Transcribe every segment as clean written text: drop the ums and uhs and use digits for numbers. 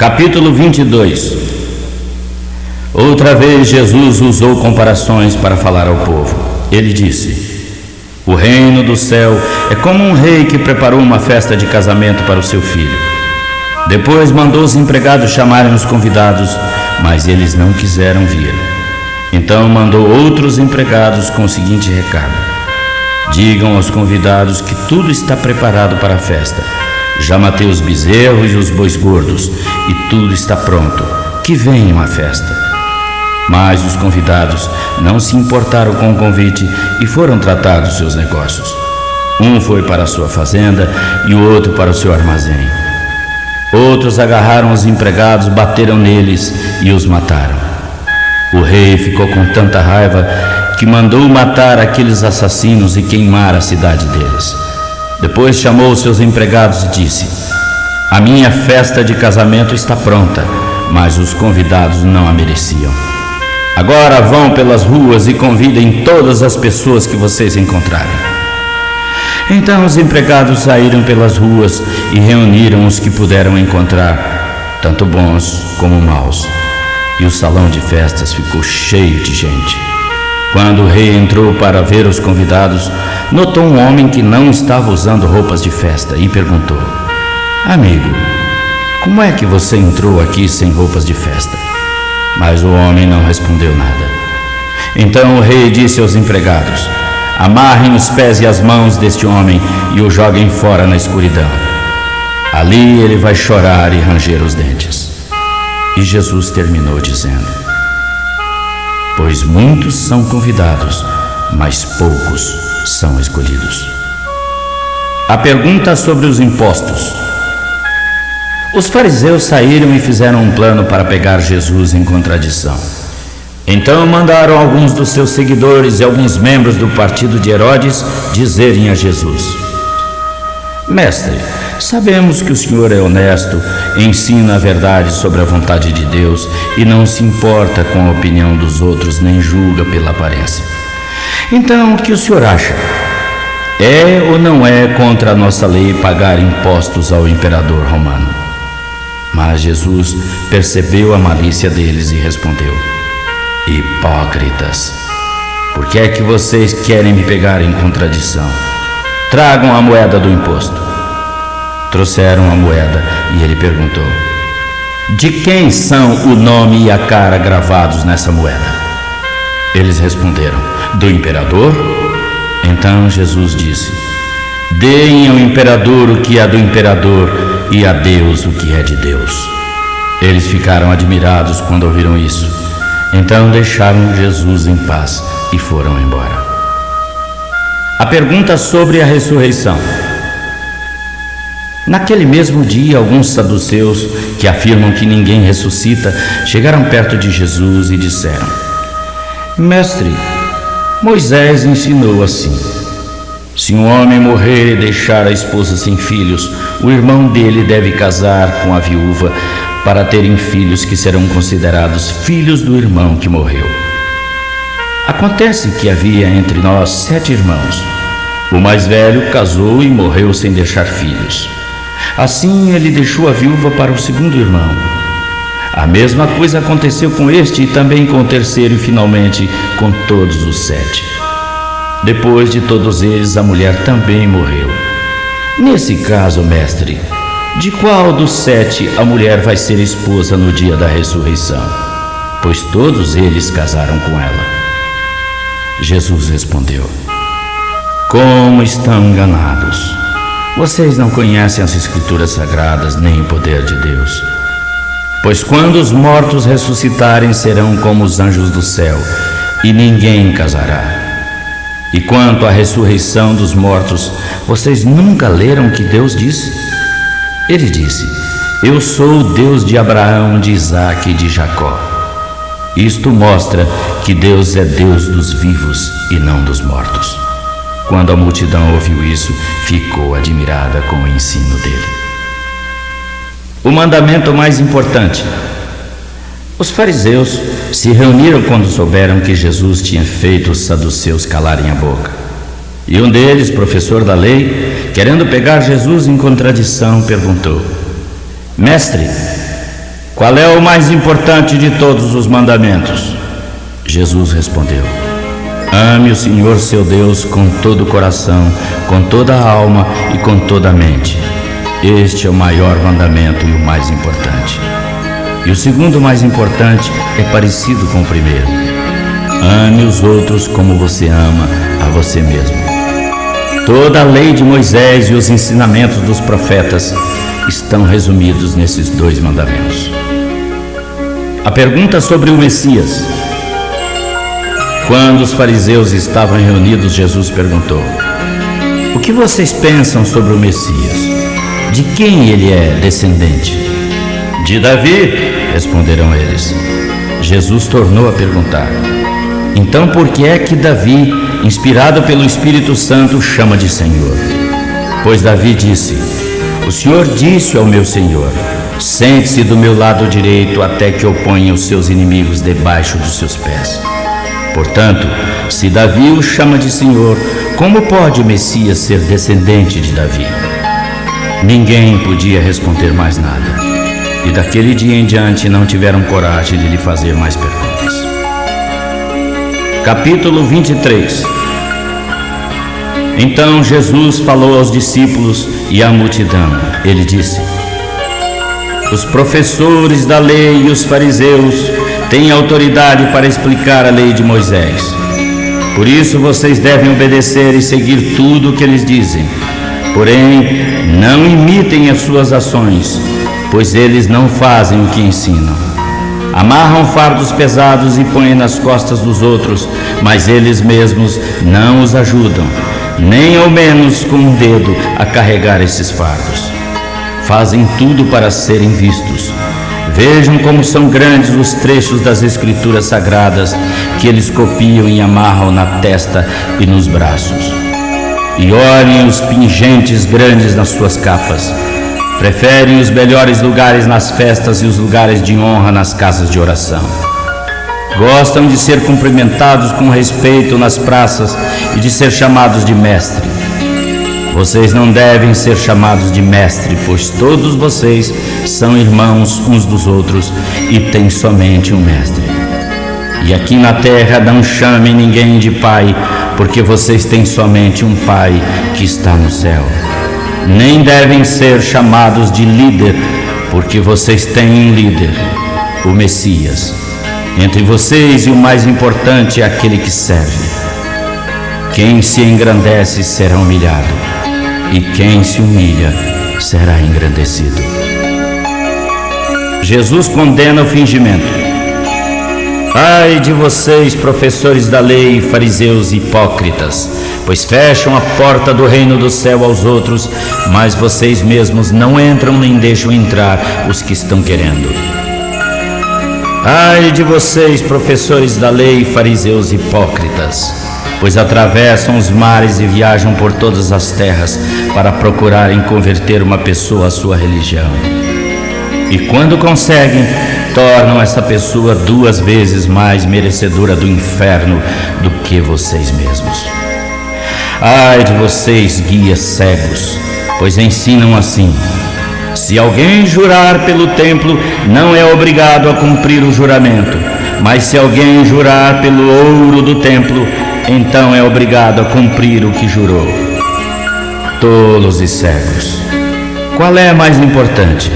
Capítulo 22. Outra vez Jesus usou comparações para falar ao povo. Ele disse: o reino do céu é como um rei que preparou uma festa de casamento para o seu filho. Depois mandou os empregados chamarem os convidados, mas eles não quiseram vir. Então mandou outros empregados com o seguinte recado: digam aos convidados que tudo está preparado para a festa. Já matei os bezerros e os bois gordos, e tudo está pronto, que venham à festa. Mas os convidados não se importaram com o convite e foram tratar dos seus negócios. Um foi para a sua fazenda e o outro para o seu armazém. Outros agarraram os empregados, bateram neles e os mataram. O rei ficou com tanta raiva que mandou matar aqueles assassinos e queimar a cidade deles. Depois chamou seus empregados e disse: a minha festa de casamento está pronta, mas os convidados não a mereciam. Agora vão pelas ruas e convidem todas as pessoas que vocês encontrarem. Então os empregados saíram pelas ruas e reuniram os que puderam encontrar, tanto bons como maus. E o salão de festas ficou cheio de gente. Quando o rei entrou para ver os convidados, notou um homem que não estava usando roupas de festa e perguntou: amigo, como é que você entrou aqui sem roupas de festa? Mas o homem não respondeu nada. Então o rei disse aos empregados: amarrem os pés e as mãos deste homem e o joguem fora na escuridão. Ali ele vai chorar e ranger os dentes. E Jesus terminou dizendo: pois muitos são convidados, mas poucos são escolhidos. A pergunta sobre os impostos. Os fariseus saíram e fizeram um plano para pegar Jesus em contradição. Então mandaram alguns dos seus seguidores e alguns membros do partido de Herodes dizerem a Jesus: mestre, sabemos que o senhor é honesto, ensina a verdade sobre a vontade de Deus e não se importa com a opinião dos outros nem julga pela aparência. Então, o que o senhor acha? É ou não é contra a nossa lei pagar impostos ao imperador romano? Mas Jesus percebeu a malícia deles e respondeu: hipócritas, por que é que vocês querem me pegar em contradição? Tragam a moeda do imposto. Trouxeram a moeda e ele perguntou: de quem são o nome e a cara gravados nessa moeda? Eles responderam: do imperador. Então Jesus disse: deem ao imperador o que é do imperador e a Deus o que é de Deus. Eles ficaram admirados quando ouviram isso. Então deixaram Jesus em paz e foram embora. A pergunta sobre a ressurreição. Naquele mesmo dia, alguns saduceus, que afirmam que ninguém ressuscita, chegaram perto de Jesus e disseram: mestre, Moisés ensinou assim: se um homem morrer e deixar a esposa sem filhos, o irmão dele deve casar com a viúva para terem filhos que serão considerados filhos do irmão que morreu. Acontece que havia entre nós 7 irmãos. O mais velho casou e morreu sem deixar filhos. Assim ele deixou a viúva para o segundo irmão. A mesma coisa aconteceu com este e também com o terceiro e finalmente com todos os 7. Depois de todos eles, a mulher também morreu. Nesse caso, mestre, de qual dos 7 a mulher vai ser esposa no dia da ressurreição? Pois todos eles casaram com ela. Jesus respondeu: como estão enganados! Vocês não conhecem as Escrituras Sagradas nem o poder de Deus. Pois quando os mortos ressuscitarem, serão como os anjos do céu, e ninguém casará. E quanto à ressurreição dos mortos, vocês nunca leram o que Deus disse? Ele disse: eu sou o Deus de Abraão, de Isaque e de Jacó. Isto mostra que Deus é Deus dos vivos e não dos mortos. Quando a multidão ouviu isso, ficou admirada com o ensino dele. O mandamento mais importante. Os fariseus se reuniram quando souberam que Jesus tinha feito os saduceus calarem a boca. E um deles, professor da lei, querendo pegar Jesus em contradição, perguntou: mestre, qual é o mais importante de todos os mandamentos? Jesus respondeu: ame o Senhor seu Deus com todo o coração, com toda a alma e com toda a mente. Este é o maior mandamento e o mais importante. E o segundo mais importante é parecido com o primeiro: ame os outros como você ama a você mesmo. Toda a lei de Moisés e os ensinamentos dos profetas estão resumidos nesses dois mandamentos. A pergunta sobre o Messias. Quando os fariseus estavam reunidos, Jesus perguntou: o que vocês pensam sobre o Messias? De quem ele é descendente? De Davi, responderam eles. Jesus tornou a perguntar: então por que é que Davi, inspirado pelo Espírito Santo, chama de Senhor? Pois Davi disse: o Senhor disse ao meu Senhor: sente-se do meu lado direito até que eu ponha os seus inimigos debaixo dos seus pés. Portanto, se Davi o chama de Senhor, como pode o Messias ser descendente de Davi? Ninguém podia responder mais nada, e daquele dia em diante não tiveram coragem de lhe fazer mais perguntas. Capítulo 23. Então Jesus falou aos discípulos e à multidão. Ele disse: os professores da lei e os fariseus têm autoridade para explicar a lei de Moisés. Por isso vocês devem obedecer e seguir tudo o que eles dizem. Porém, não imitem as suas ações, pois eles não fazem o que ensinam. Amarram fardos pesados e põem nas costas dos outros, mas eles mesmos não os ajudam, nem ao menos com um dedo a carregar esses fardos. Fazem tudo para serem vistos. Vejam como são grandes os trechos das Escrituras Sagradas que eles copiam e amarram na testa e nos braços. E olhem os pingentes grandes nas suas capas. Preferem os melhores lugares nas festas e os lugares de honra nas casas de oração. Gostam de ser cumprimentados com respeito nas praças e de ser chamados de mestre. Vocês não devem ser chamados de mestre, pois todos vocês são irmãos uns dos outros e têm somente um mestre. E aqui na terra não chamem ninguém de pai, porque vocês têm somente um pai que está no céu. Nem devem ser chamados de líder, porque vocês têm um líder, o Messias. Entre vocês, o mais importante é aquele que serve. Quem se engrandece será humilhado, e quem se humilha será engrandecido. Jesus condena o fingimento. Ai de vocês, professores da lei e fariseus hipócritas, pois fecham a porta do reino do céu aos outros, mas vocês mesmos não entram nem deixam entrar os que estão querendo. Ai de vocês, professores da lei e fariseus hipócritas, pois atravessam os mares e viajam por todas as terras para procurarem converter uma pessoa à sua religião. E quando conseguem, tornam essa pessoa 2 vezes mais merecedora do inferno do que vocês mesmos. Ai de vocês, guias cegos, pois ensinam assim: se alguém jurar pelo templo, não é obrigado a cumprir o juramento, mas se alguém jurar pelo ouro do templo, então é obrigado a cumprir o que jurou. Tolos e cegos, qual é mais importante,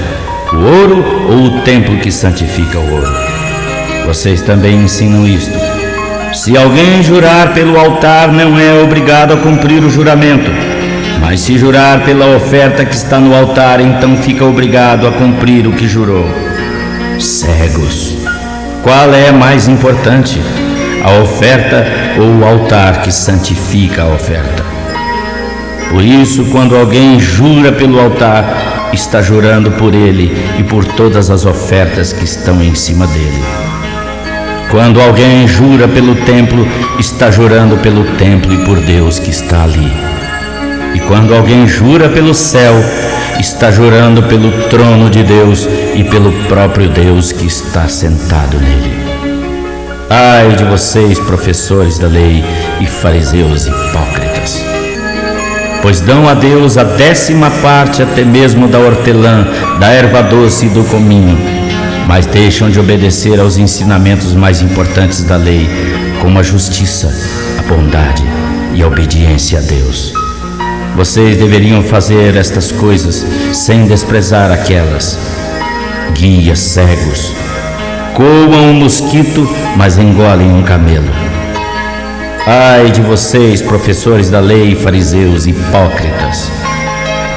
o ouro ou o templo que santifica o ouro? Vocês também ensinam isto. Se alguém jurar pelo altar, não é obrigado a cumprir o juramento, mas se jurar pela oferta que está no altar, então fica obrigado a cumprir o que jurou. Cegos, qual é mais importante, a oferta ou o altar que santifica a oferta? Por isso, quando alguém jura pelo altar, está jurando por ele e por todas as ofertas que estão em cima dele. Quando alguém jura pelo templo, está jurando pelo templo e por Deus que está ali. E quando alguém jura pelo céu, está jurando pelo trono de Deus e pelo próprio Deus que está sentado nele. Ai de vocês, professores da lei e fariseus hipócritas, pois dão a Deus a 10ª parte até mesmo da hortelã, da erva doce e do cominho, mas deixam de obedecer aos ensinamentos mais importantes da lei, como a justiça, a bondade e a obediência a Deus. Vocês deveriam fazer estas coisas sem desprezar aquelas. Guias cegos, coam um mosquito, mas engolem um camelo. Ai de vocês, professores da lei e fariseus hipócritas,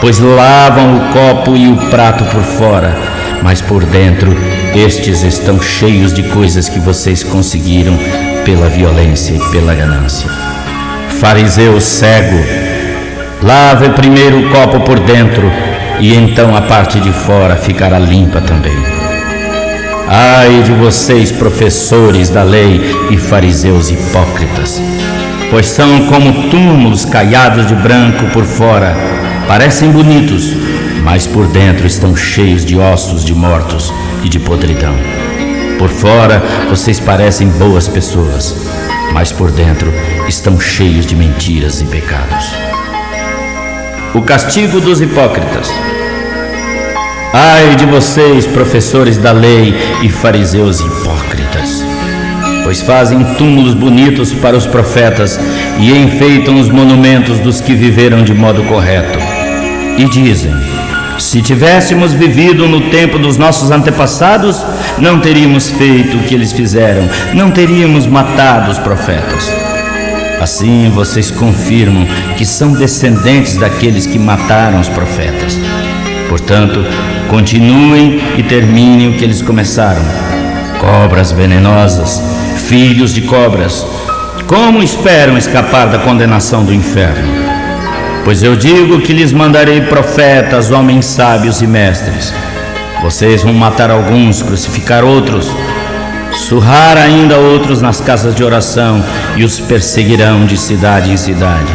pois lavam o copo e o prato por fora, mas por dentro estes estão cheios de coisas que vocês conseguiram pela violência e pela ganância. Fariseu cego, lave primeiro o copo por dentro, e então a parte de fora ficará limpa também. Ai de vocês, professores da lei e fariseus hipócritas, pois são como túmulos caiados de branco por fora, parecem bonitos, mas por dentro estão cheios de ossos de mortos e de podridão. Por fora vocês parecem boas pessoas, mas por dentro estão cheios de mentiras e pecados. O castigo dos hipócritas. Ai de vocês, professores da lei e fariseus hipócritas, pois fazem túmulos bonitos para os profetas e enfeitam os monumentos dos que viveram de modo correto. E dizem: se tivéssemos vivido no tempo dos nossos antepassados, não teríamos feito o que eles fizeram, não teríamos matado os profetas. Assim vocês confirmam que são descendentes daqueles que mataram os profetas. Portanto, continuem e terminem o que eles começaram. Cobras venenosas, filhos de cobras, como esperam escapar da condenação do inferno? Pois eu digo que lhes mandarei profetas, homens sábios e mestres. Vocês vão matar alguns, crucificar outros, surrar ainda outros nas casas de oração e os perseguirão de cidade em cidade.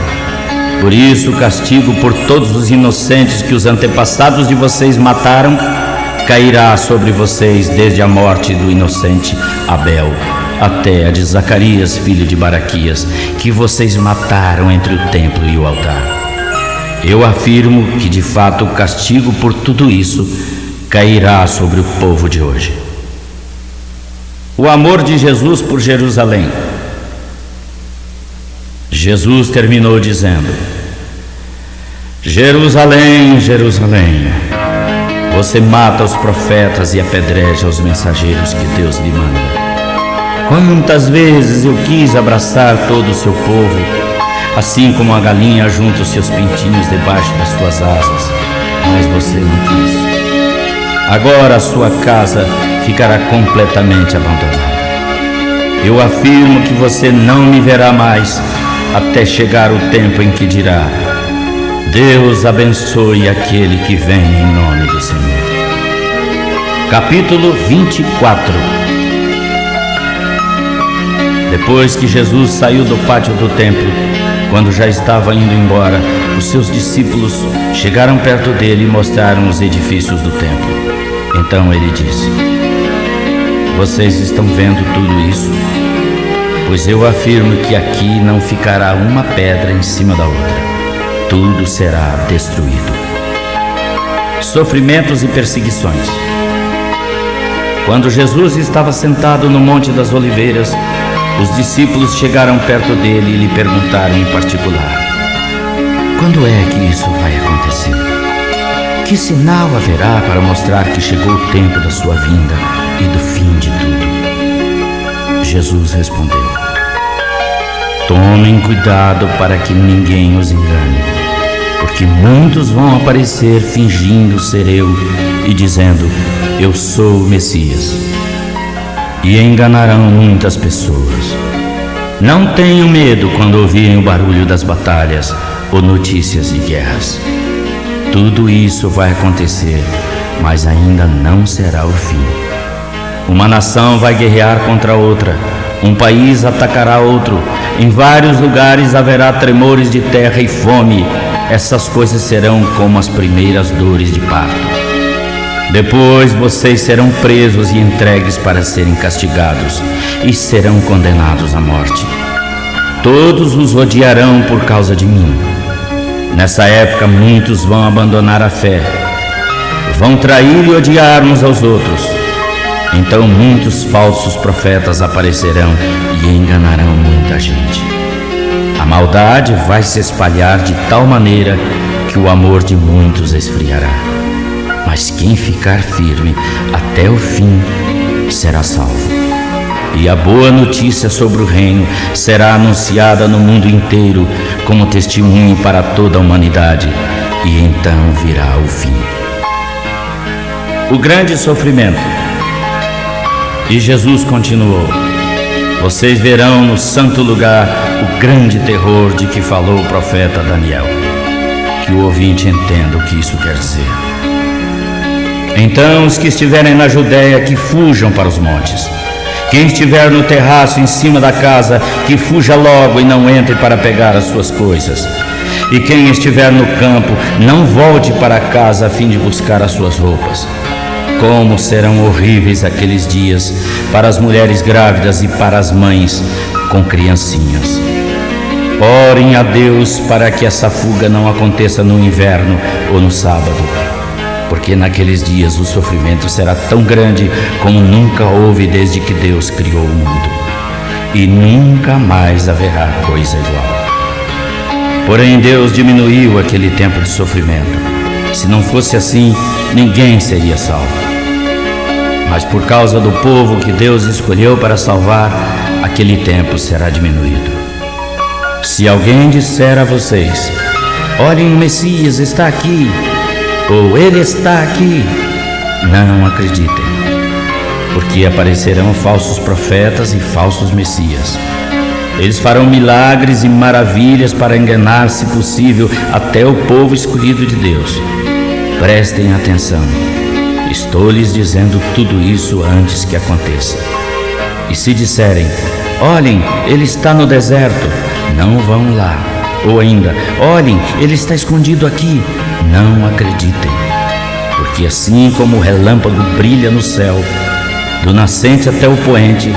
Por isso o castigo por todos os inocentes que os antepassados de vocês mataram cairá sobre vocês, desde a morte do inocente Abel até a de Zacarias, filho de Baraquias, que vocês mataram entre o templo e o altar. Eu afirmo que de fato o castigo por tudo isso cairá sobre o povo de hoje. O amor de Jesus por Jerusalém. Jesus terminou dizendo: Jerusalém, Jerusalém, você mata os profetas e apedreja os mensageiros que Deus lhe manda. Quantas vezes eu quis abraçar todo o seu povo, assim como a galinha junta os seus pintinhos debaixo das suas asas, mas você não quis. Agora a sua casa ficará completamente abandonada. Eu afirmo que você não me verá mais, até chegar o tempo em que dirá: Deus abençoe aquele que vem em nome do Senhor. Capítulo 24. Depois que Jesus saiu do pátio do templo, quando já estava indo embora, os seus discípulos chegaram perto dele e mostraram os edifícios do templo. Então ele disse: Vocês estão vendo tudo isso? Pois eu afirmo que aqui não ficará uma pedra em cima da outra. Tudo será destruído. Sofrimentos e perseguições. Quando Jesus estava sentado no Monte das Oliveiras, os discípulos chegaram perto dele e lhe perguntaram em particular: Quando é que isso vai acontecer? Que sinal haverá para mostrar que chegou o tempo da sua vinda e do fim de tudo? Jesus respondeu: Tomem cuidado para que ninguém os engane, porque muitos vão aparecer fingindo ser eu e dizendo: Eu sou o Messias, e enganarão muitas pessoas. Não tenham medo quando ouvirem o barulho das batalhas ou notícias de guerras. Tudo isso vai acontecer, mas ainda não será o fim. Uma nação vai guerrear contra outra, um país atacará outro, em vários lugares haverá tremores de terra e fome. Essas coisas serão como as primeiras dores de parto. Depois vocês serão presos e entregues para serem castigados e serão condenados à morte. Todos os odiarão por causa de mim. Nessa época muitos vão abandonar a fé, vão trair e odiar uns aos outros. Então muitos falsos profetas aparecerão e enganarão muita gente. A maldade vai se espalhar de tal maneira que o amor de muitos esfriará. Mas quem ficar firme até o fim será salvo. E a boa notícia sobre o reino será anunciada no mundo inteiro como testemunho para toda a humanidade, e então virá o fim. O grande sofrimento. E Jesus continuou: vocês verão no santo lugar o grande terror de que falou o profeta Daniel. Que o ouvinte entenda o que isso quer dizer. Então os que estiverem na Judéia, que fujam para os montes. Quem estiver no terraço em cima da casa, que fuja logo e não entre para pegar as suas coisas. E quem estiver no campo, não volte para casa a fim de buscar as suas roupas. Como serão horríveis aqueles dias para as mulheres grávidas e para as mães com criancinhas. Orem a Deus para que essa fuga não aconteça no inverno ou no sábado, porque naqueles dias o sofrimento será tão grande como nunca houve desde que Deus criou o mundo, e nunca mais haverá coisa igual. Porém, Deus diminuiu aquele tempo de sofrimento. Se não fosse assim, ninguém seria salvo. Mas por causa do povo que Deus escolheu para salvar, aquele tempo será diminuído. Se alguém disser a vocês: olhem, o Messias está aqui, ou ele está aqui, não acreditem, porque aparecerão falsos profetas e falsos messias. Eles farão milagres e maravilhas para enganar, se possível, até o povo escolhido de Deus. Prestem atenção, estou lhes dizendo tudo isso antes que aconteça. E se disserem: olhem, ele está no deserto, não vão lá. Ou ainda: olhem, ele está escondido aqui, não acreditem. Porque assim como o relâmpago brilha no céu, do nascente até o poente,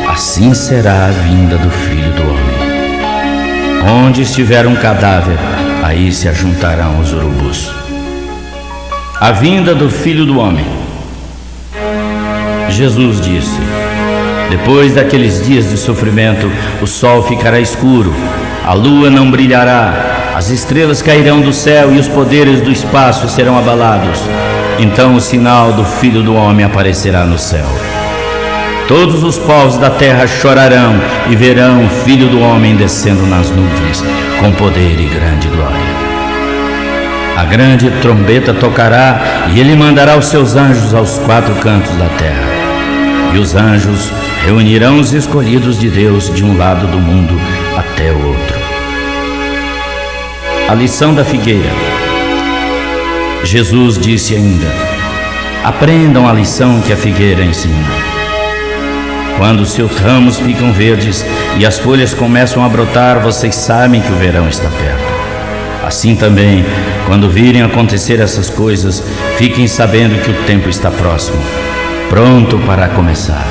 assim será a vinda do Filho do Homem. Onde estiver um cadáver, aí se ajuntarão os urubus. A vinda do Filho do Homem. Jesus disse: depois daqueles dias de sofrimento, o sol ficará escuro, a lua não brilhará, as estrelas cairão do céu e os poderes do espaço serão abalados. Então o sinal do Filho do Homem aparecerá no céu. Todos os povos da terra chorarão e verão o Filho do Homem descendo nas nuvens, com poder e grande glória. A grande trombeta tocará e ele mandará os seus anjos aos 4 cantos da terra. E os anjos reunirão os escolhidos de Deus de um lado do mundo até o outro. A lição da figueira. Jesus disse ainda: aprendam a lição que a figueira ensina. Quando os seus ramos ficam verdes e as folhas começam a brotar, vocês sabem que o verão está perto. Assim também, quando virem acontecer essas coisas, fiquem sabendo que o tempo está próximo, pronto para começar.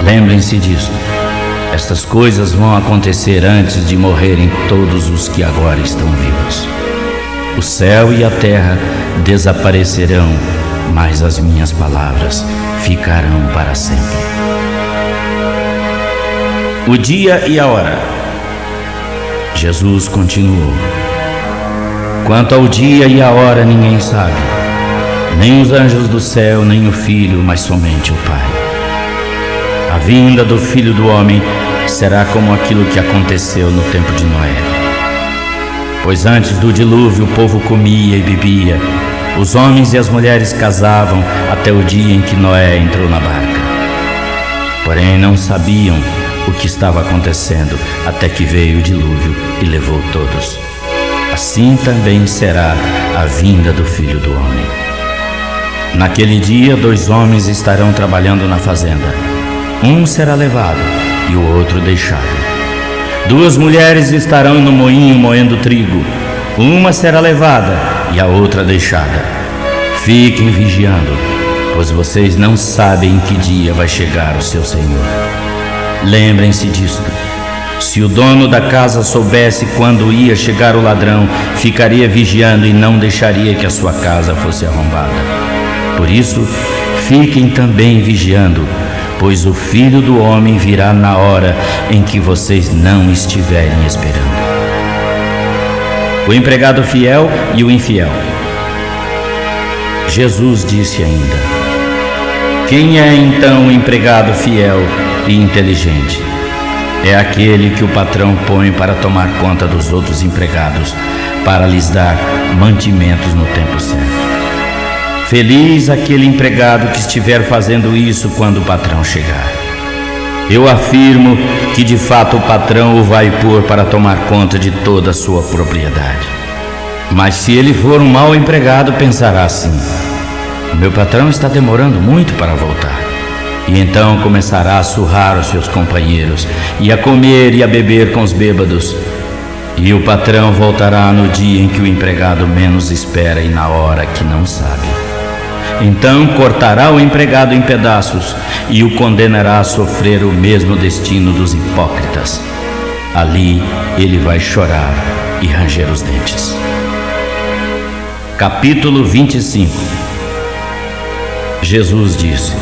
Lembrem-se disto: estas coisas vão acontecer antes de morrerem todos os que agora estão vivos. O céu e a terra desaparecerão, mas as minhas palavras ficarão para sempre. O dia e a hora. Jesus continuou: quanto ao dia e a hora ninguém sabe, nem os anjos do céu, nem o Filho, mas somente o Pai. A vinda do Filho do Homem será como aquilo que aconteceu no tempo de Noé. Pois antes do dilúvio o povo comia e bebia, os homens e as mulheres casavam até o dia em que Noé entrou na barca. Porém não sabiam o que estava acontecendo até que veio o dilúvio e levou todos. Assim também será a vinda do Filho do Homem. Naquele dia 2 homens estarão trabalhando na fazenda. Um será levado e o outro deixado. 2 mulheres estarão no moinho moendo trigo. Uma será levada e a outra deixada. Fiquem vigiando, pois vocês não sabem em que dia vai chegar o seu Senhor. Lembrem-se disto: se o dono da casa soubesse quando ia chegar o ladrão, ficaria vigiando e não deixaria que a sua casa fosse arrombada. Por isso, fiquem também vigiando, pois o Filho do Homem virá na hora em que vocês não estiverem esperando. O empregado fiel e o infiel. Jesus disse ainda: quem é então o empregado fiel e inteligente? É aquele que o patrão põe para tomar conta dos outros empregados, para lhes dar mantimentos no tempo certo. Feliz aquele empregado que estiver fazendo isso quando o patrão chegar. Eu afirmo que de fato o patrão o vai pôr para tomar conta de toda a sua propriedade. Mas se ele for um mau empregado, pensará assim: meu patrão está demorando muito para voltar. E então começará a surrar os seus companheiros, e a comer e a beber com os bêbados. E o patrão voltará no dia em que o empregado menos espera e na hora que não sabe. Então cortará o empregado em pedaços e o condenará a sofrer o mesmo destino dos hipócritas. Ali ele vai chorar e ranger os dentes. Capítulo 25. Jesus disse: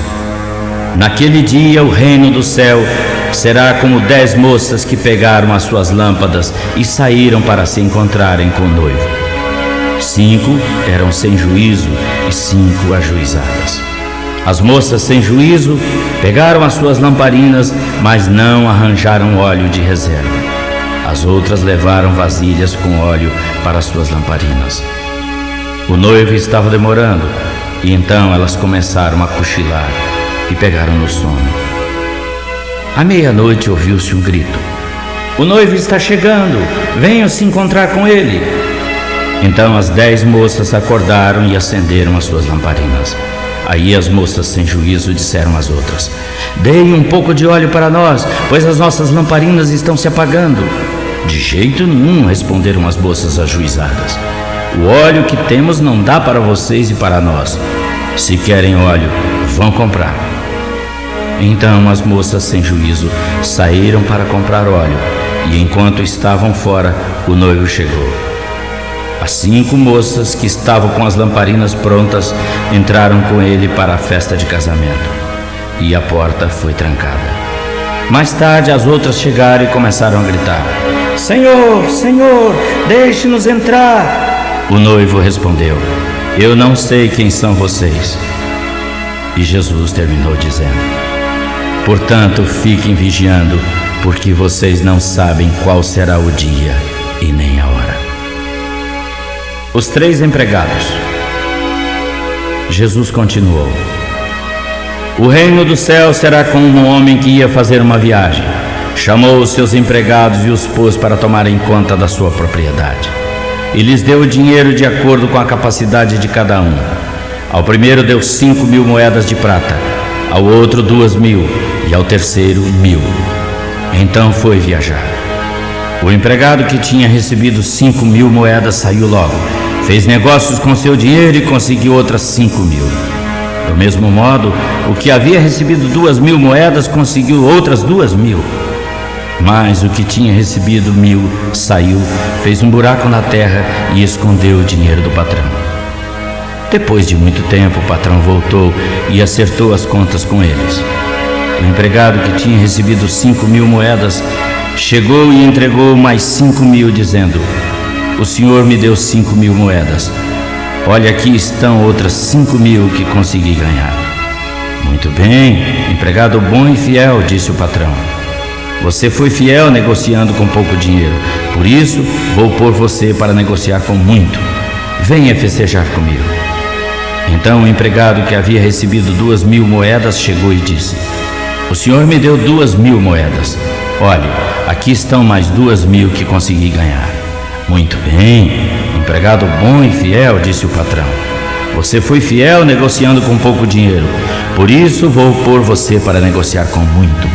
naquele dia o reino do céu será como 10 moças que pegaram as suas lâmpadas e saíram para se encontrarem com o noivo. 5 eram sem juízo e 5 ajuizadas. As moças sem juízo pegaram as suas lamparinas, mas não arranjaram óleo de reserva. As outras levaram vasilhas com óleo para as suas lamparinas. O noivo estava demorando, e então elas começaram a cochilar e pegaram no sono. À meia-noite ouviu-se um grito: o noivo está chegando, venham se encontrar com ele. Então as 10 moças acordaram e acenderam as suas lamparinas. Aí as moças sem juízo disseram às outras: deem um pouco de óleo para nós, pois as nossas lamparinas estão se apagando. De jeito nenhum, responderam as moças ajuizadas. O óleo que temos não dá para vocês e para nós. Se querem óleo, vão comprar. Então as moças sem juízo saíram para comprar óleo, e enquanto estavam fora, o noivo chegou. As 5 moças que estavam com as lamparinas prontas entraram com ele para a festa de casamento, e a porta foi trancada. Mais tarde as outras chegaram e começaram a gritar: Senhor, Senhor, deixe-nos entrar. O noivo respondeu: eu não sei quem são vocês. E Jesus terminou dizendo: portanto, fiquem vigiando, porque vocês não sabem qual será o dia e nem a hora. Os 3 empregados. Jesus continuou: o reino do céu será como um homem que ia fazer uma viagem. Chamou os seus empregados e os pôs para tomarem conta da sua propriedade. E lhes deu o dinheiro de acordo com a capacidade de cada um. Ao primeiro deu 5.000 moedas de prata, ao outro 2.000 e ao terceiro 1.000. Então foi viajar. O empregado que tinha recebido 5.000 moedas saiu logo, fez negócios com seu dinheiro e conseguiu outras 5.000. Do mesmo modo, o que havia recebido 2.000 moedas conseguiu outras 2.000. Mas o que tinha recebido 1.000 saiu, fez um buraco na terra e escondeu o dinheiro do patrão. Depois de muito tempo, o patrão voltou e acertou as contas com eles. O empregado que tinha recebido 5.000 moedas chegou e entregou mais 5.000, dizendo: o senhor me deu 5.000 moedas. Olha, aqui estão outras 5.000 que consegui ganhar. Muito bem, empregado bom e fiel, disse o patrão. Você foi fiel negociando com pouco dinheiro, por isso vou pôr você para negociar com muito. Venha festejar comigo. Então o empregado que havia recebido 2.000 moedas chegou e disse: o senhor me deu 2.000 moedas. Olhe, aqui estão mais 2.000 que consegui ganhar. Muito bem, empregado bom e fiel, disse o patrão. Você foi fiel negociando com pouco dinheiro, por isso vou pôr você para negociar com muito.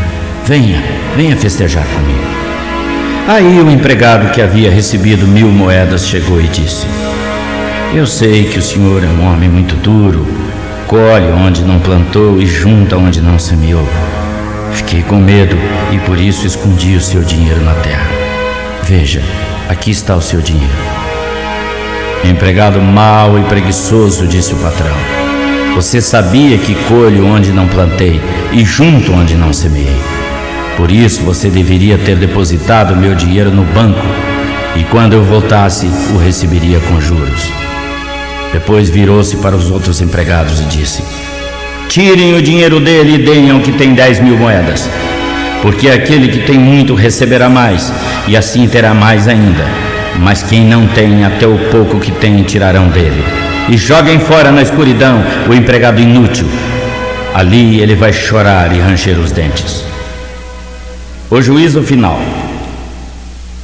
Venha festejar comigo. Aí o empregado que havia recebido 1.000 moedas chegou e disse: eu sei que o senhor é um homem muito duro, colhe onde não plantou e junta onde não semeou. Fiquei com medo e por isso escondi o seu dinheiro na terra. Veja, aqui está o seu dinheiro. Empregado mau e preguiçoso, disse o patrão. Você sabia que colho onde não plantei e junto onde não semeei. Por isso você deveria ter depositado meu dinheiro no banco, e quando eu voltasse, o receberia com juros. Depois virou-se para os outros empregados e disse: tirem o dinheiro dele e deem ao que tem 10.000 moedas, porque aquele que tem muito receberá mais, e assim terá mais ainda. Mas quem não tem, até o pouco que tem tirarão dele. E joguem fora na escuridão o empregado inútil. Ali ele vai chorar e ranger os dentes. O juízo final.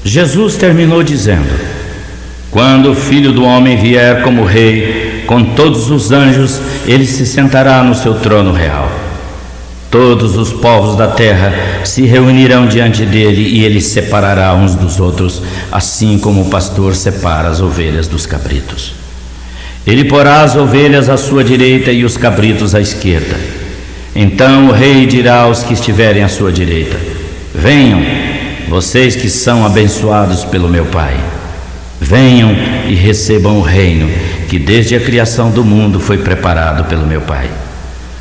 Jesus terminou dizendo: quando o Filho do Homem vier como rei, com todos os anjos, ele se sentará no seu trono real. Todos os povos da terra se reunirão diante dele, e ele separará uns dos outros, assim como o pastor separa as ovelhas dos cabritos. Ele porá as ovelhas à sua direita e os cabritos à esquerda. Então o rei dirá aos que estiverem à sua direita: venham, vocês que são abençoados pelo meu Pai. Venham e recebam o reino que desde a criação do mundo foi preparado pelo meu Pai.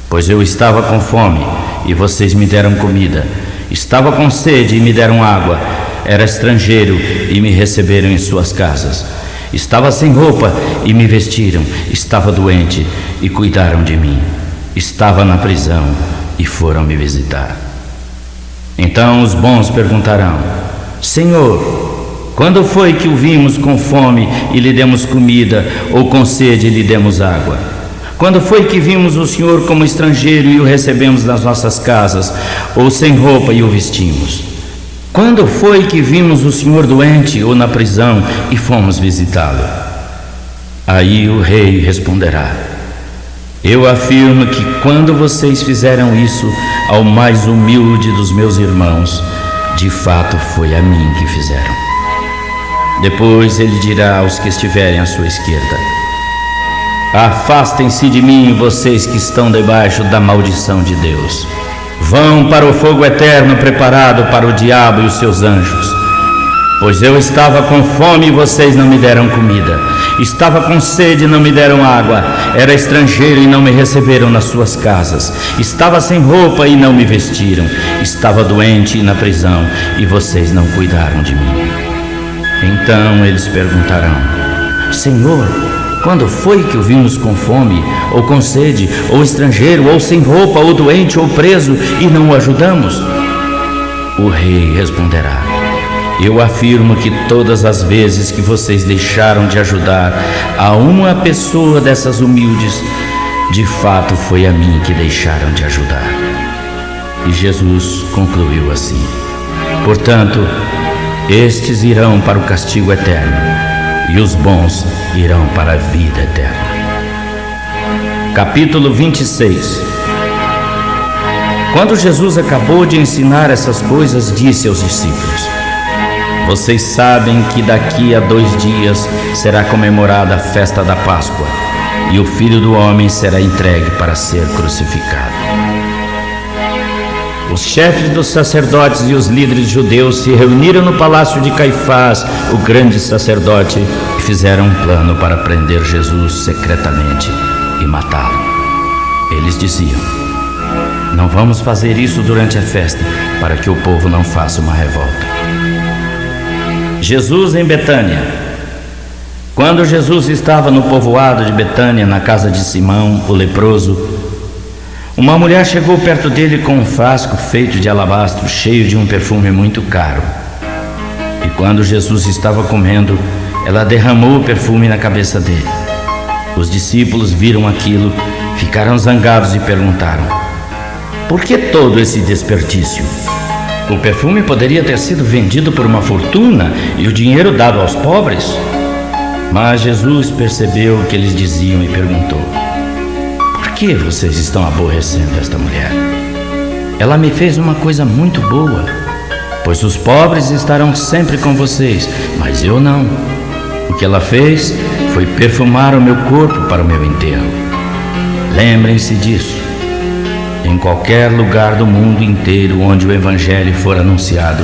Pois eu estava com fome e vocês me deram comida, estava com sede e me deram água, era estrangeiro e me receberam em suas casas, estava sem roupa e me vestiram, estava doente e cuidaram de mim, estava na prisão e foram me visitar. Então os bons perguntarão: Senhor, quando foi que o vimos com fome e lhe demos comida, ou com sede e lhe demos água? Quando foi que vimos o Senhor como estrangeiro e o recebemos nas nossas casas, ou sem roupa e o vestimos? Quando foi que vimos o Senhor doente ou na prisão e fomos visitá-lo? Aí o rei responderá: eu afirmo que quando vocês fizeram isso ao mais humilde dos meus irmãos, de fato foi a mim que fizeram. Depois ele dirá aos que estiverem à sua esquerda: afastem-se de mim, vocês que estão debaixo da maldição de Deus. Vão para o fogo eterno preparado para o diabo e os seus anjos. Pois eu estava com fome e vocês não me deram comida, estava com sede e não me deram água, era estrangeiro e não me receberam nas suas casas, estava sem roupa e não me vestiram, estava doente e na prisão e vocês não cuidaram de mim. Então eles perguntarão: Senhor, quando foi que o vimos com fome, ou com sede, ou estrangeiro, ou sem roupa, ou doente, ou preso, e não o ajudamos? O rei responderá: eu afirmo que todas as vezes que vocês deixaram de ajudar a uma pessoa dessas humildes, de fato foi a mim que deixaram de ajudar. E Jesus concluiu assim: portanto, estes irão para o castigo eterno, e os bons irão para a vida eterna. Capítulo 26. Quando Jesus acabou de ensinar essas coisas, disse aos discípulos: vocês sabem que daqui a 2 dias será comemorada a festa da Páscoa, e o Filho do Homem será entregue para ser crucificado. Os chefes dos sacerdotes e os líderes judeus se reuniram no palácio de Caifás, o grande sacerdote, e fizeram um plano para prender Jesus secretamente e matá-lo. Eles diziam: não vamos fazer isso durante a festa, para que o povo não faça uma revolta. Jesus em Betânia. Quando Jesus estava no povoado de Betânia, na casa de Simão, o leproso, uma mulher chegou perto dele com um frasco feito de alabastro, cheio de um perfume muito caro. E quando Jesus estava comendo, ela derramou o perfume na cabeça dele. Os discípulos viram aquilo, ficaram zangados e perguntaram: por que todo esse desperdício? O perfume poderia ter sido vendido por uma fortuna e o dinheiro dado aos pobres. Mas Jesus percebeu o que eles diziam e perguntou: por que vocês estão aborrecendo esta mulher? Ela me fez uma coisa muito boa, pois os pobres estarão sempre com vocês, mas eu não. O que ela fez foi perfumar o meu corpo para o meu enterro. Lembrem-se disso. Em qualquer lugar do mundo inteiro onde o Evangelho for anunciado,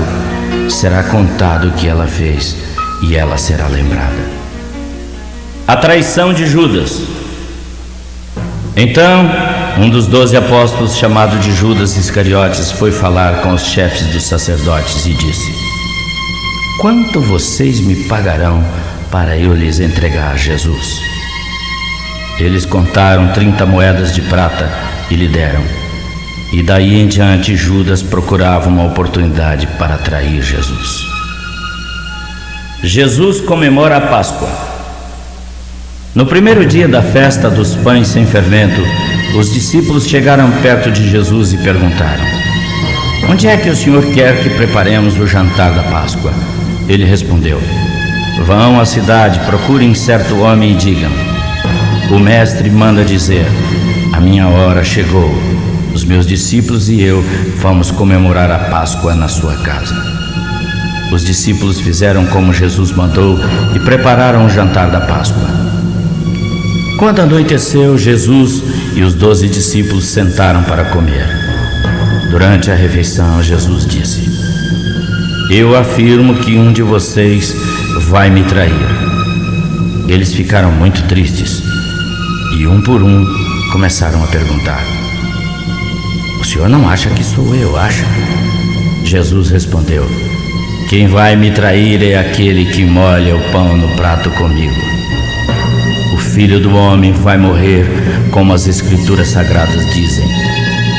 será contado o que ela fez e ela será lembrada. A traição de Judas. Então, um dos 12 apóstolos, chamado de Judas Iscariotes, foi falar com os chefes dos sacerdotes e disse: quanto vocês me pagarão para eu lhes entregar Jesus? Eles contaram 30 moedas de prata e lhe deram. E daí em diante Judas procurava uma oportunidade para trair Jesus. Jesus comemora a Páscoa. No primeiro dia da festa dos pães sem fermento, os discípulos chegaram perto de Jesus e perguntaram: onde é que o Senhor quer que preparemos o jantar da Páscoa? Ele respondeu: vão à cidade, procurem certo homem e digam: o mestre manda dizer, a minha hora chegou. Os meus discípulos e eu vamos comemorar a Páscoa na sua casa. Os discípulos fizeram como Jesus mandou e prepararam o jantar da Páscoa. Quando anoiteceu, Jesus e os 12 discípulos sentaram para comer. Durante a refeição, Jesus disse: eu afirmo que um de vocês vai me trair. Eles ficaram muito tristes e um por um começaram a perguntar: o senhor não acha que sou eu, acha? Jesus respondeu: quem vai me trair é aquele que molha o pão no prato comigo. O Filho do Homem vai morrer como as Escrituras Sagradas dizem,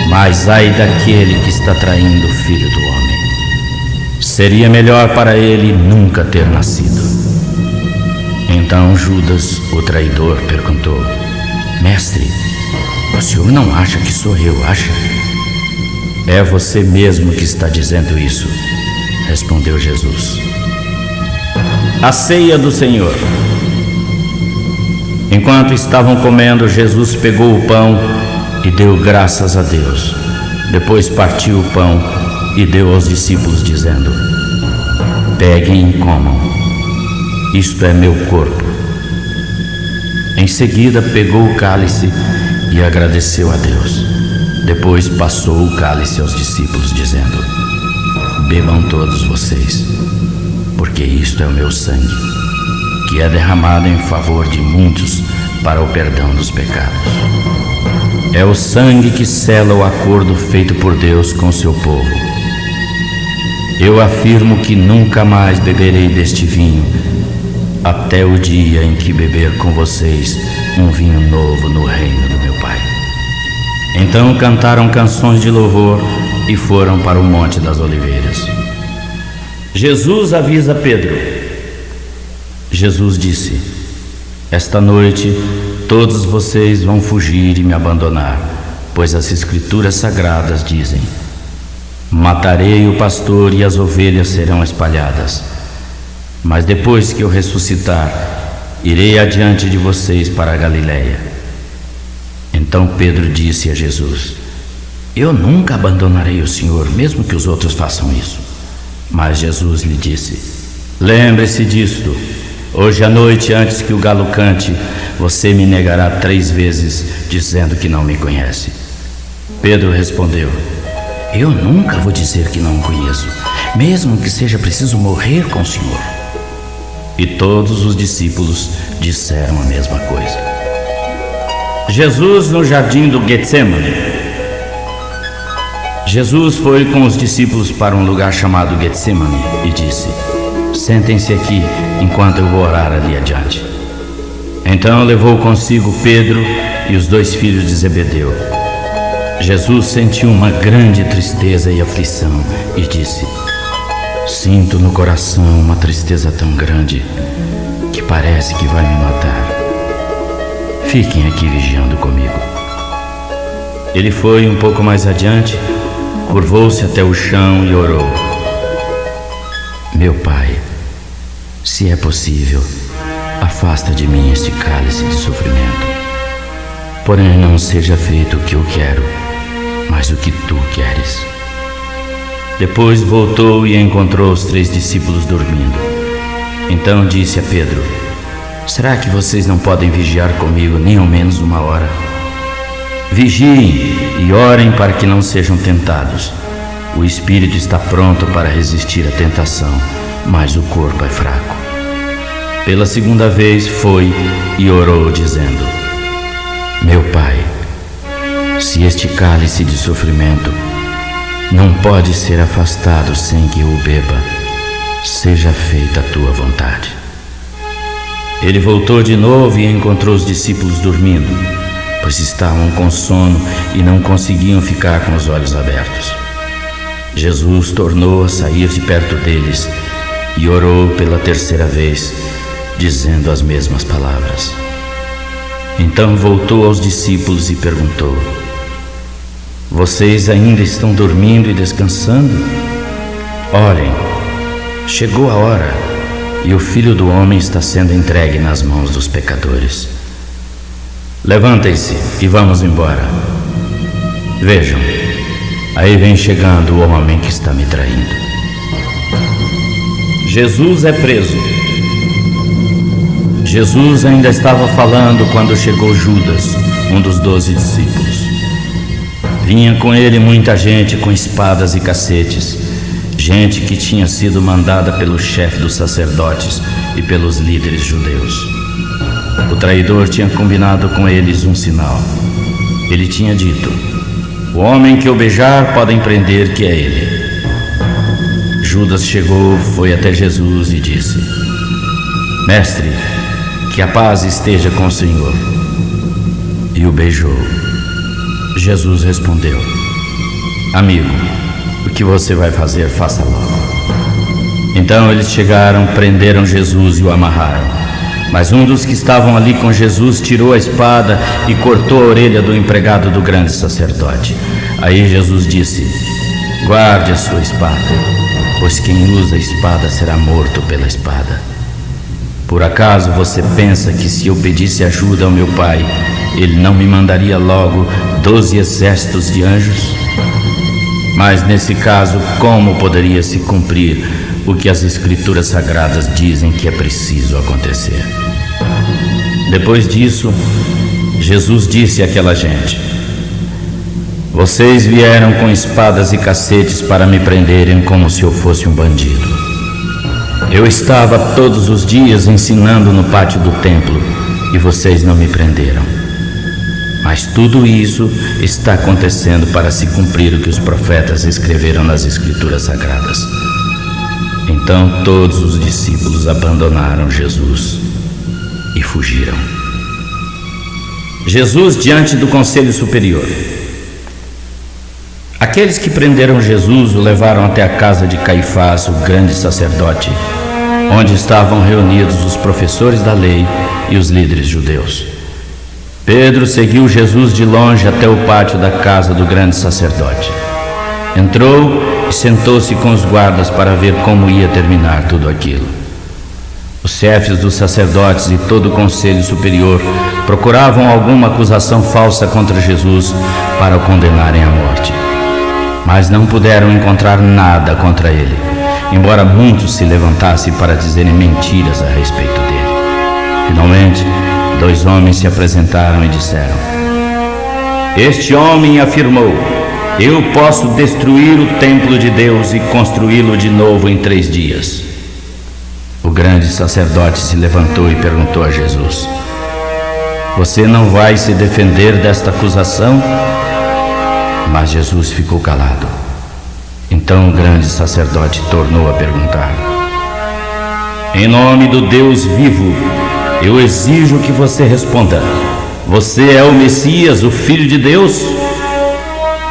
mas ai daquele que está traindo o Filho do Homem. Seria melhor para ele nunca ter nascido. Então Judas, o traidor, perguntou: mestre, o senhor não acha que sou eu, acha? É você mesmo que está dizendo isso, respondeu Jesus. A ceia do Senhor. Enquanto estavam comendo, Jesus pegou o pão e deu graças a Deus. Depois partiu o pão e deu aos discípulos, dizendo: peguem e comam, isto é meu corpo. Em seguida pegou o cálice e agradeceu a Deus. Depois passou o cálice aos discípulos, dizendo: bebam todos vocês, porque isto é o meu sangue, que é derramado em favor de muitos para o perdão dos pecados. É o sangue que sela o acordo feito por Deus com seu povo. Eu afirmo que nunca mais beberei deste vinho, até o dia em que beber com vocês um vinho novo no reino do meu Pai. Então cantaram canções de louvor e foram para o Monte das Oliveiras. Jesus avisa Pedro. Jesus disse: esta noite todos vocês vão fugir e me abandonar, pois as Escrituras Sagradas dizem: matarei o pastor e as ovelhas serão espalhadas. Mas depois que eu ressuscitar, irei adiante de vocês para a Galiléia. Então Pedro disse a Jesus: eu nunca abandonarei o Senhor, mesmo que os outros façam isso. Mas Jesus lhe disse: lembre-se disto, hoje à noite, antes que o galo cante, você me negará 3 vezes, dizendo que não me conhece. Pedro respondeu: eu nunca vou dizer que não o conheço, mesmo que seja preciso morrer com o Senhor. E todos os discípulos disseram a mesma coisa. Jesus no jardim do Getsêmani. Jesus foi com os discípulos para um lugar chamado Getsêmani e disse: sentem-se aqui enquanto eu vou orar ali adiante. Então levou consigo Pedro e os 2 filhos de Zebedeu. Jesus sentiu uma grande tristeza e aflição e disse: sinto no coração uma tristeza tão grande que parece que vai me matar. Fiquem aqui vigiando comigo. Ele foi um pouco mais adiante, curvou-se até o chão e orou: meu Pai, se é possível, afasta de mim este cálice de sofrimento. Porém não seja feito o que eu quero, mas o que tu queres. Depois voltou e encontrou os 3 discípulos dormindo. Então disse a Pedro: será que vocês não podem vigiar comigo nem ao menos 1 hora? Vigiem e orem para que não sejam tentados. O espírito está pronto para resistir à tentação, mas o corpo é fraco. Pela 2ª vez foi e orou, dizendo: meu Pai, Se este cálice de sofrimento não pode ser afastado sem que eu o beba, seja feita a tua vontade. Ele voltou de novo e encontrou os discípulos dormindo, pois estavam com sono e não conseguiam ficar com os olhos abertos. Jesus tornou a sair de perto deles e orou pela terceira vez, dizendo as mesmas palavras. Então voltou aos discípulos e perguntou: vocês ainda estão dormindo e descansando? Olhem, chegou a hora e o Filho do Homem está sendo entregue nas mãos dos pecadores. Levantem-se e vamos embora. Vejam, aí vem chegando o homem que está me traindo. Jesus é preso. Jesus ainda estava falando quando chegou Judas, um dos 12 discípulos. Vinha com ele muita gente com espadas e cacetes, gente que tinha sido mandada pelo chefe dos sacerdotes e pelos líderes judeus. O traidor tinha combinado com eles um sinal. Ele tinha dito: o homem que eu beijar podem prender que é ele. Judas chegou, foi até Jesus e disse: mestre, que a paz esteja com o Senhor. E o beijou. Jesus respondeu: amigo, o que você vai fazer, faça logo. Então eles chegaram, prenderam Jesus e o amarraram. Mas um dos que estavam ali com Jesus tirou a espada e cortou a orelha do empregado do grande sacerdote. Aí Jesus disse: guarde a sua espada, pois quem usa a espada será morto pela espada. Por acaso você pensa que se eu pedisse ajuda ao meu Pai, Ele não me mandaria logo 12 exércitos de anjos? Mas nesse caso, como poderia se cumprir o que as Escrituras Sagradas dizem que é preciso acontecer? Depois disso, Jesus disse àquela gente: vocês vieram com espadas e cacetes para me prenderem como se eu fosse um bandido. Eu estava todos os dias ensinando no pátio do templo e vocês não me prenderam. Mas tudo isso está acontecendo para se cumprir o que os profetas escreveram nas Escrituras Sagradas. Então todos os discípulos abandonaram Jesus e fugiram. Jesus diante do Conselho Superior. Aqueles que prenderam Jesus o levaram até a casa de Caifás, o grande sacerdote, onde estavam reunidos os professores da lei e os líderes judeus. Pedro seguiu Jesus de longe até o pátio da casa do grande sacerdote. Entrou e sentou-se com os guardas para ver como ia terminar tudo aquilo. Os chefes dos sacerdotes e todo o conselho superior procuravam alguma acusação falsa contra Jesus para o condenarem à morte. Mas não puderam encontrar nada contra ele, embora muitos se levantassem para dizerem mentiras a respeito dele. Finalmente, 2 homens se apresentaram e disseram: este homem afirmou: eu posso destruir o templo de Deus e construí-lo de novo em 3 dias. O grande sacerdote se levantou e perguntou a Jesus: você não vai se defender desta acusação? Mas Jesus ficou calado. Então o grande sacerdote tornou a perguntar: em nome do Deus vivo, eu exijo que você responda: você é o Messias, o Filho de Deus?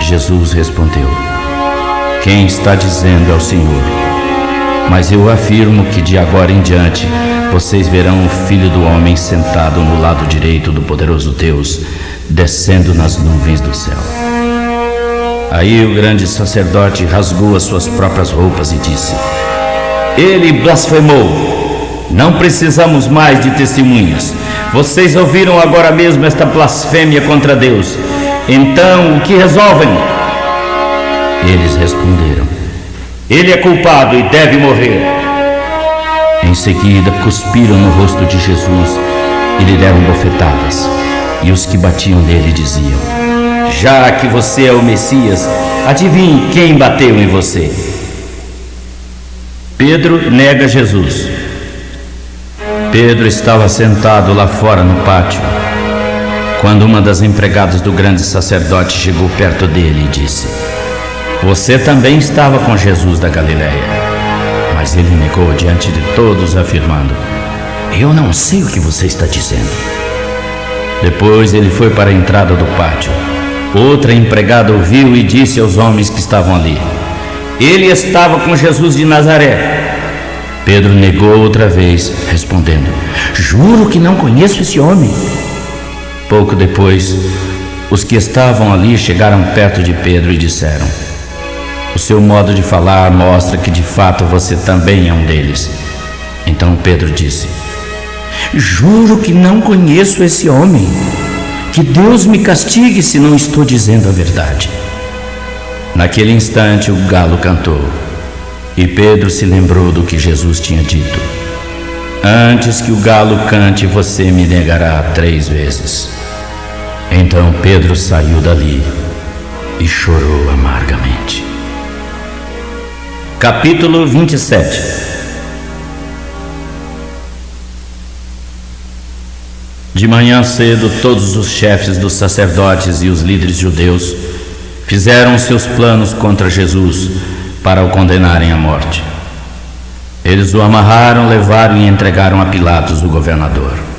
Jesus respondeu: quem está dizendo é o Senhor. Mas eu afirmo que de agora em diante vocês verão o Filho do Homem sentado no lado direito do poderoso Deus, descendo nas nuvens do céu. Aí o grande sacerdote rasgou as suas próprias roupas e disse: ele blasfemou. Não precisamos mais de testemunhas. Vocês ouviram agora mesmo esta blasfêmia contra Deus. Então, o que resolvem? Eles responderam: ele é culpado e deve morrer. Em seguida, cuspiram no rosto de Jesus e lhe deram bofetadas. E os que batiam nele diziam: já que você é o Messias, adivinhe quem bateu em você. Pedro nega Jesus. Pedro estava sentado lá fora no pátio, quando uma das empregadas do grande sacerdote chegou perto dele e disse: Você também estava com Jesus da Galileia. Mas ele negou diante de todos, afirmando: Eu não sei o que você está dizendo. Depois ele foi para a entrada do pátio. Outra empregada ouviu e disse aos homens que estavam ali: Ele estava com Jesus de Nazaré. Pedro negou outra vez, respondendo: Juro que não conheço esse homem. Pouco depois, os que estavam ali chegaram perto de Pedro e disseram: O seu modo de falar mostra que de fato você também é um deles. Então Pedro disse: Juro que não conheço esse homem. Que Deus me castigue se não estou dizendo a verdade. Naquele instante o galo cantou. E Pedro se lembrou do que Jesus tinha dito: Antes que o galo cante, você me negará 3 vezes. Então Pedro saiu dali e chorou amargamente. Capítulo 27. De manhã cedo, todos os chefes dos sacerdotes e os líderes judeus fizeram seus planos contra Jesus para o condenarem à morte. Eles o amarraram, levaram e entregaram a Pilatos, o governador.